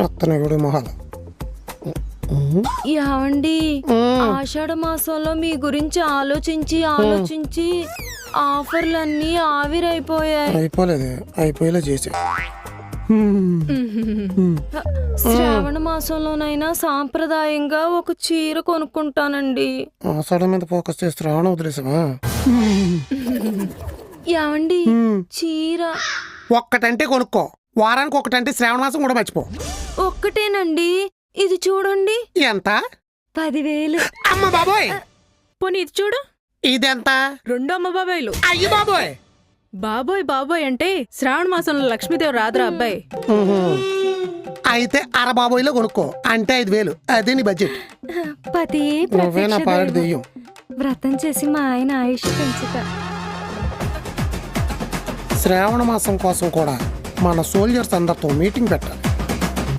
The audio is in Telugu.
అత్తనగుడు మొహాలు. ఏవండి, ఆషాఢ మాసంలో మీ గురించి ఆలోచించి ఆఫర్లన్నీ ఆవిరైపోయాయి. అయిపోలేదు, అయిపోయేలా చేసా. శ్రావణ మాసంలోనైనా సాంప్రదాయంగా ఒక చీర కొనుక్కుంటానండి. ఆషాఢం మీద ఫోకస్ చేసి శ్రావణం వదిలేసావా? ఏవండి, చీర ఒక్కటంటే కొనుక్కో, వారానికి ఒకటంటే శ్రావణ మాసం కూడా మర్చిపో. ఒక్కటేనండి, ఇది చూడండి. ఎంత? 10,000. అమ్మ బాబోయ్. పోనీ ఇది చూడు, ఇదెంత? 2 అమ్మ బాబాయ్లు. అయ్యి బాబోయ్. బాబోయ్ బాబోయ్ అంటే శ్రావణ మాసంలో లక్ష్మీదేవి రాదురా అబ్బాయి. అయితే అరబాబోయ్లో కొనుక్కో, అంటే 5,000. అదే నీ బడ్జెట్. పతియే నువ్వే నా ప్రత్యక్ష పాడు దైవం. దెయ్యం. వ్రతం చేసి మా ఆయన ఆయుష్ పెంచుతా. శ్రావణ మాసం కోసం కూడా మన సోల్జర్స్ అందరితో మీటింగ్ పెట్టాలి.